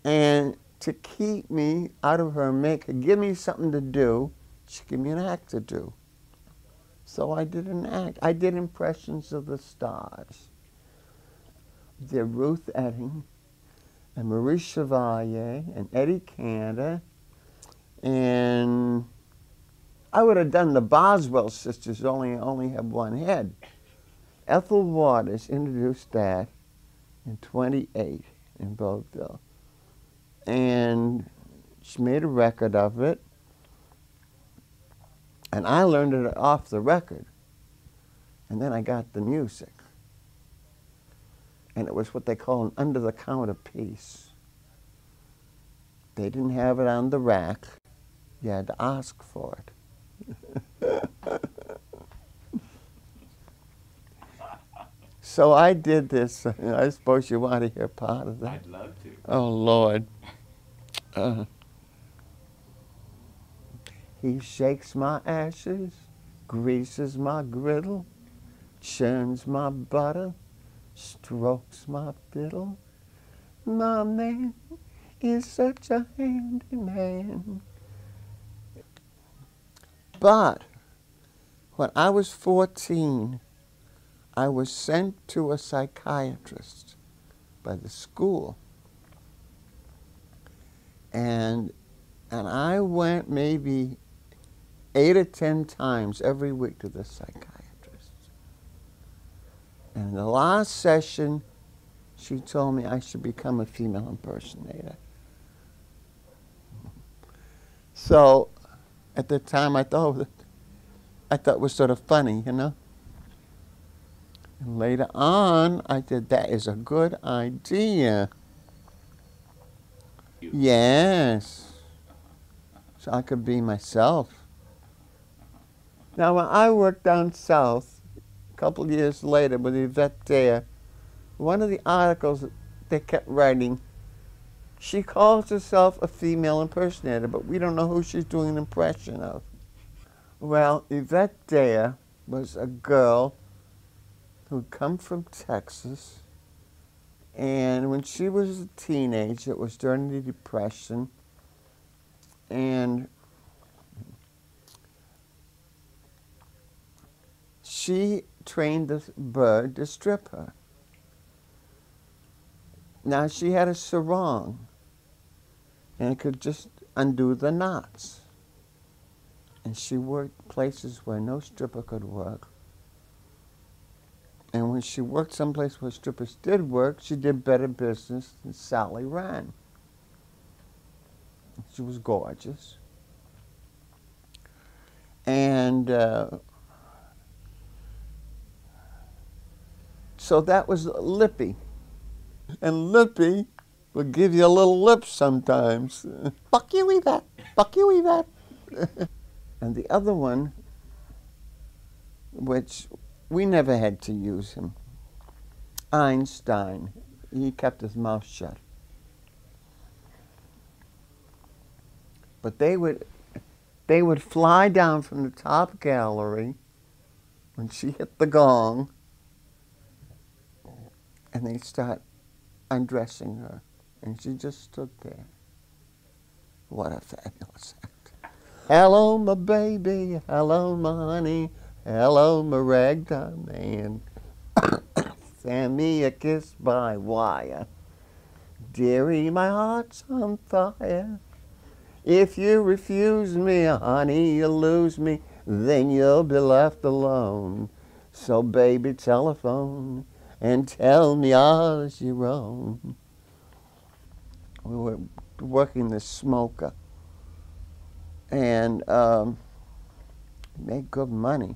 And to keep me out of her makeup, give me something to do, she gave me an act to do. So I did an act. I did impressions of the stars. Did Ruth Etting and Marie Chevalier and Eddie Cantor, and I would have done the Boswell sisters, only have one head. Ethel Waters introduced that in '28 in vaudeville. And she made a record of it, and I learned it off the record. And then I got the music. And it was what they call an under-the-counter piece. They didn't have it on the rack. You had to ask for it. So I did this. I suppose you want to hear part of that. I'd love to. Oh, Lord. He shakes my ashes, greases my griddle, churns my butter, strokes my fiddle. My man is such a handy man. But when I was 14, I was sent to a psychiatrist by the school. And I went maybe 8 or 10 times every week to the psychiatrist. And in the last session, she told me I should become a female impersonator. So at the time, I thought it was sort of funny, you know. And later on, I said, that is a good idea. Yes. So I could be myself. Now, when I worked down south, a couple of years later with Yvette Dare, one of the articles that they kept writing, she calls herself a female impersonator, but we don't know who she's doing an impression of. Well, Yvette Dare was a girl who'd come from Texas, and when she was a teenager, it was during the Depression, and she trained this bird to strip her. Now, she had a sarong, and it could just undo the knots. And she worked places where no stripper could work. And when she worked someplace where strippers did work, she did better business than Sally Rand. She was gorgeous. And so that was Lippy. And Lippy would give you a little lip sometimes. Fuck you, Yvette. Fuck you, Yvette. And the other one, which we never had to use him, Einstein. He kept his mouth shut. But they would fly down from the top gallery when she hit the gong, and they'd start undressing her. And she just stood there. What a fabulous act. Hello, my baby. Hello, my honey. Hello, my ragtime man. Send me a kiss by wire. Dearie, my heart's on fire. If you refuse me, honey, you'll lose me. Then you'll be left alone. So, baby, telephone and tell me all is your own. We were working the smoker and made good money.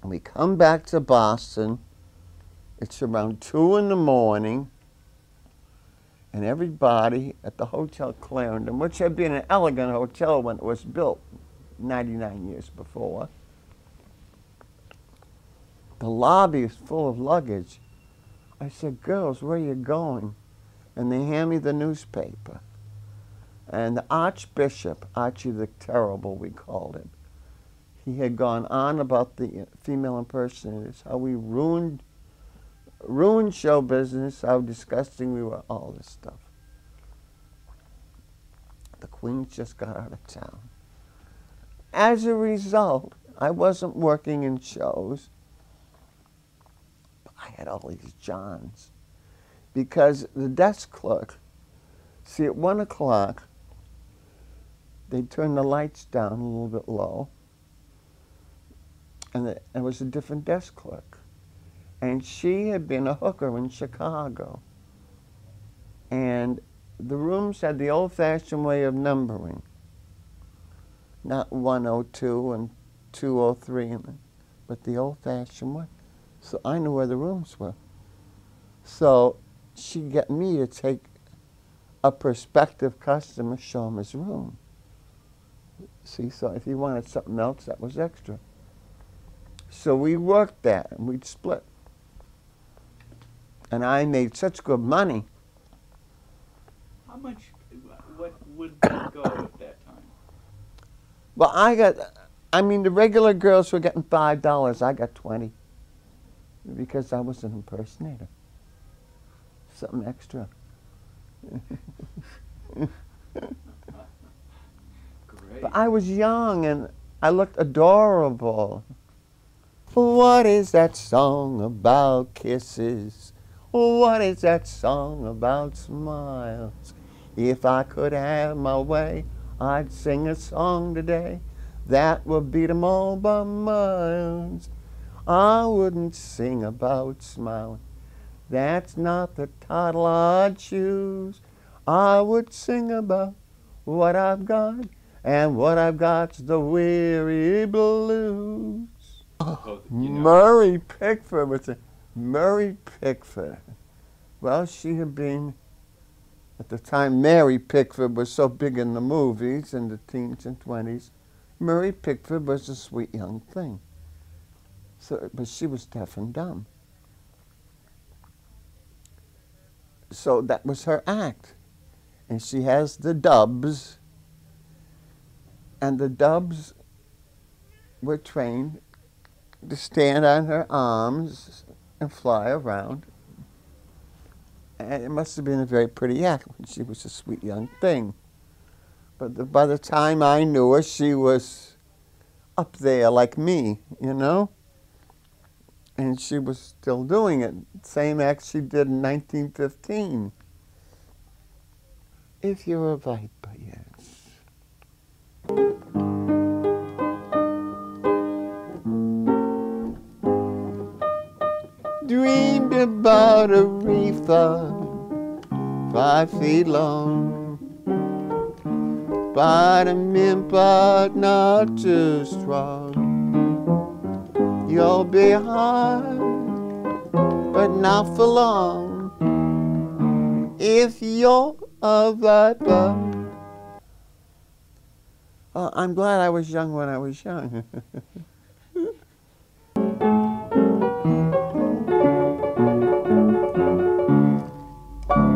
We come back to Boston. It's around 2 in the morning, and everybody at the Hotel Clarendon, which had been an elegant hotel when it was built 99 years before, The lobby is full of luggage. I said, girls, where are you going? And they hand me the newspaper. And the Archbishop, Archie the Terrible, we called him, he had gone on about the female impersonators, how we ruined show business, how disgusting we were, all this stuff. The Queens just got out of town. As a result, I wasn't working in shows, but I had all these Johns. Because the desk clerk, see, at 1 o'clock, they'd turn the lights down a little bit low, and there was a different desk clerk. And she had been a hooker in Chicago. And the rooms had the old-fashioned way of numbering. Not 102 and 203, but the old-fashioned way. So I knew where the rooms were. So she'd get me to take a prospective customer, show him his room. See, so if he wanted something else, that was extra. So we worked that, and we'd split. And I made such good money. How much, what would that go at that time? Well, I mean, the regular girls were getting $5. I got 20 because I was an impersonator. Something extra. Great. But I was young and I looked adorable. What is that song about kisses? What is that song about smiles? If I could have my way, I'd sing a song today that would beat 'em all by miles. I wouldn't sing about smiling. That's not the title I'd choose. I would sing about what I've got, and what I've got's the weary blues. Oh, Murray Pickford was a Murray Pickford. Well, she had been, at the time Mary Pickford was so big in the movies in the teens and 20s, Murray Pickford was a sweet young thing. So, but she was deaf and dumb. So that was her act. And she has the dubs, and the dubs were trained to stand on her arms and fly around. And it must have been a very pretty act when she was a sweet young thing. But by the time I knew her, she was up there like me, you know? And she was still doing it. Same act she did in 1915. If you're a viper, yes. Dreamed about a reefer 5 feet long, vitamin but not too strong. You'll be hard, but not for long, if you're a viper. I'm glad I was young when I was young.